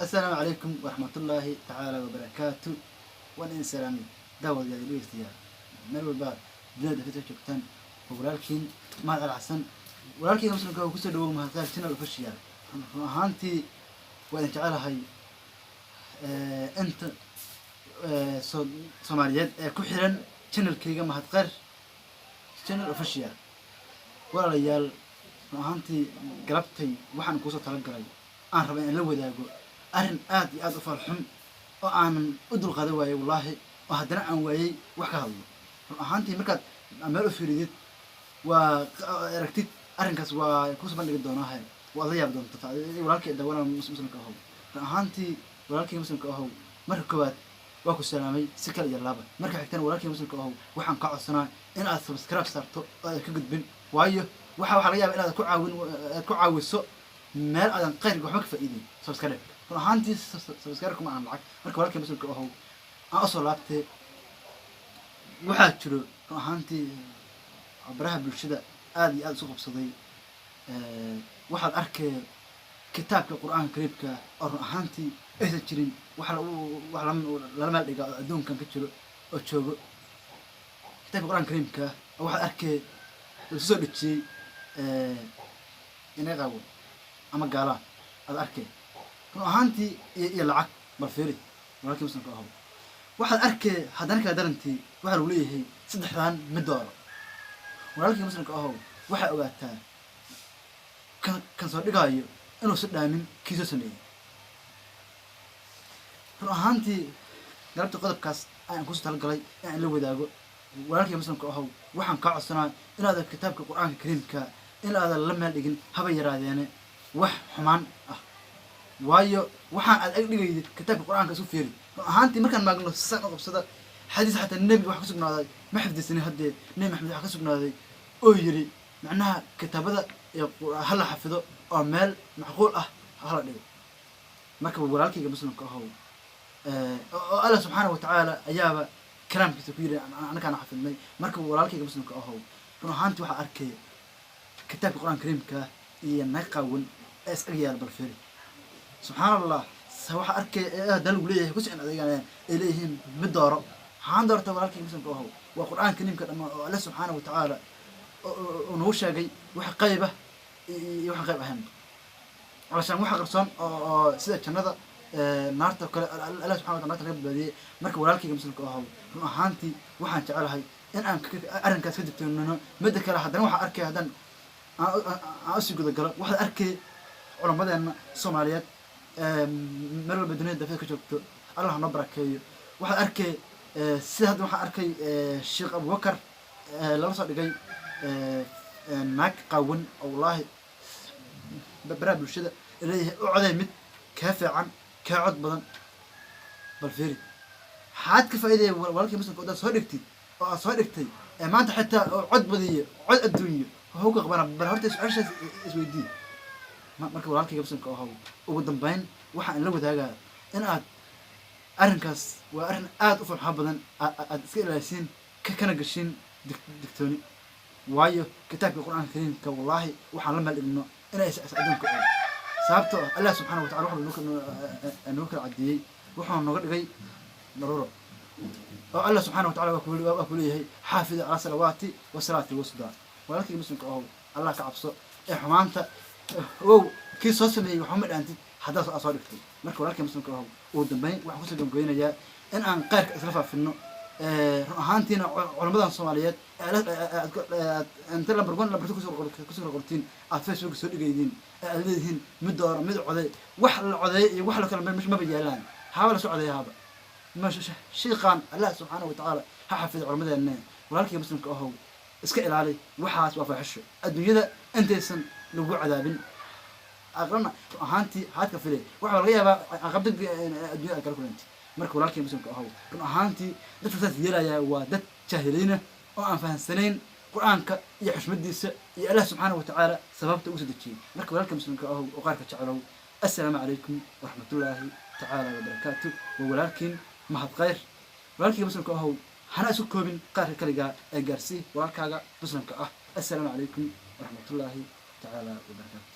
السلام عليكم ورحمة الله تعالى وبركاته. وأنا إنسان داود يا ليش يا مر البعض بلاد في تشوكتان ولكن ما على حسن ولكن مثلا كانوا كسروا ما قال شنو الفشيال هانتي وأنا تعالى هاي أنت صوماليات كحرا شنو الكريجة ما هتقر شنو الفشيال ولا ريال هانتي قربتي وحن كوسة تلقى أنا ربنا لو ذاقو أرن آدي آد أفرحهم وأنا أدل غدا واي والله وهدنا عن واي وحكاه هانتي مركز أمر فريدت وركتت أرن كاس وكوس بندق الدونا هاي والله يبدون ولكن إذا ولا مسلم كهو هانتي ولكن مسلم كهو مركبات واكو سلامي سكال يلابا مركب حكتنا ولكن مسلم كهو وحن قاع الصناعة إن أسبسكرايب صارتو كجد بن وايو waxa laga yaabaa inaad ku caawiso meel aadan qeyr waxba ka faa'iidin subscribe ahaantii subscribe kuma aan lacag marka walaalkay mas'uulka ah aan soo laabtay waxa jiro ahaantii abraha bulshada aad iyo aad isu qabsaday waxaad arkay kitaabka quraanka kariimka oo ahaantii aysan jirin wax la meel dhiga adduunkan ka jiro oo joogo kitaabka quraanka kariimka waxaad arkay soo dhiciyay inay qabo ama gaala ad arkay ahaantii iyo lacag barfeeri walaalkii muslimka ah waxaad arkay haddana ka darantii waxa uu leeyahay saddexdan mid dooro walaalkii muslimka ah waxa ogaataa kan soo dhigayo inuu si dhaamin kiiso sameeyay ahaantii galabta qodobkaas ayaan ku soo talgalay in la wadaago walaalkii muslimka ah waxaan ka codsanaa inaad kitaabka quraanka kariimka in aad la meel dhigin haba yaraadeene wax xumaan ah waayo waxaan aad ag dhigay kitaabka quraanka isu fiiri ahaantii markaan maagno san u qabsada xadiis xataa nabi wax ku sugnaaday ma xifdisani hadee nabi maxamed wax ka sugnaaday oo yiri macnaha kitaabada hal xafido oo meel macquul ah hala dhigo marka walaalkii muslimka ah oo Allah subhanahu wa ta'ala ayaaba kalaamkiisa ku yiri anaka xafidnay marka walaalkii muslimka ah oo ahaantii waxa arkay kitaabka quraanka kariimka iyo naqawan asriyaal barfiri subhanallah waxa arkay dal uu leeyahay ku soo adeeganayaan ilayhim midoro haan doorta walaalkii muslimka ah waa quraanka kariimka dhama oo Allah subhanahu wa ta'ala oo noo sheegay wax qayba iyo wax qayb ahaan علشان waxa qarsoon oo sida jannada naarta kale Allah subhanahu wa ta'ala laga badiyay marka walaalkii muslimka ah ahaantii waxaan jecelahay in aan arrinkaas ka digtoono mid kale haddana waxa arkay hadan aan soo gudagalo waxa arkay culamadeena Soomaaliyeed meel walba dunida ka joogto Allah na barakeeyo waxa arkay sida hadda waxa arkay Sheekh Abu Bakar la soo dhigay naag qawan wallahi برا بالشدة اللي عضي مت كافي عن كعض بدن بالفيري حاد كفايدة ولكن مثلا قدر صادقتي أو صادقتي ما أنت حتى عض بدية عض الدنيا هو كقبنا برهرت عرش اسودي ما مركب ولكن مثلا كهو وقدام بين واحد لو ده أنا أرنكاس وأرن آد أفهم حبنا أتسكيل لسين كنا قشين دكتوني وايو كتاب القرآن الكريم كوالله وحلم الإنه أنا أسألهم كأول سابته الله سبحانه وتعالى وحنا نوكل عدي وحنا نقول جاي ضرورة الله سبحانه وتعالى وكل هي حافظ على صلواتي وصلاتي الوسطى ولكن مسلم كأول الله كعبصه حمامته هو كي صوصني محمد أنت حدث أصاركتي مركب ولكن مسلم كأول ودمين وحكوس الجمهوريين يا إن عن قارك أسرفها في إنه هانتينا علماء الصوماليات أنت لما برجون لما كسر قرتين أتفسر كسر جيدين الذين مدار عذي وحل عذي وحل كلام مش ما بيجالان حاول سو عذي هذا مش شيخان الله سبحانه وتعالى حافظ علماء الناس ولكن مسلم كأهو اسكيل علي وحاس وفحش الدنيا أنت سن لو عذاب أغرنا هانتي هاتك فيلي وحول غيابة أقبضك الدنيا كلكم أنت marka walaalkii muslimka ah oo ahaantii dadka saas yeelaya waa dad jahiliina oo aan fahansaneyn quraanka iyo xushmadiisa iyo Allah subhanahu wa ta'ala sababta uu sadajiyay marka walaalkii muslimka ah oo qaarka jecelaw assalaamu alaykum wa rahmatullahi ta'ala wa barakatuh wa walaalkii mahad khayr walaalkii muslimka ah hana isu koobin qaarka kaliga ee gaarsi walaalkaaga muslimka ah assalaamu alaykum wa rahmatullahi ta'ala wa barakatuh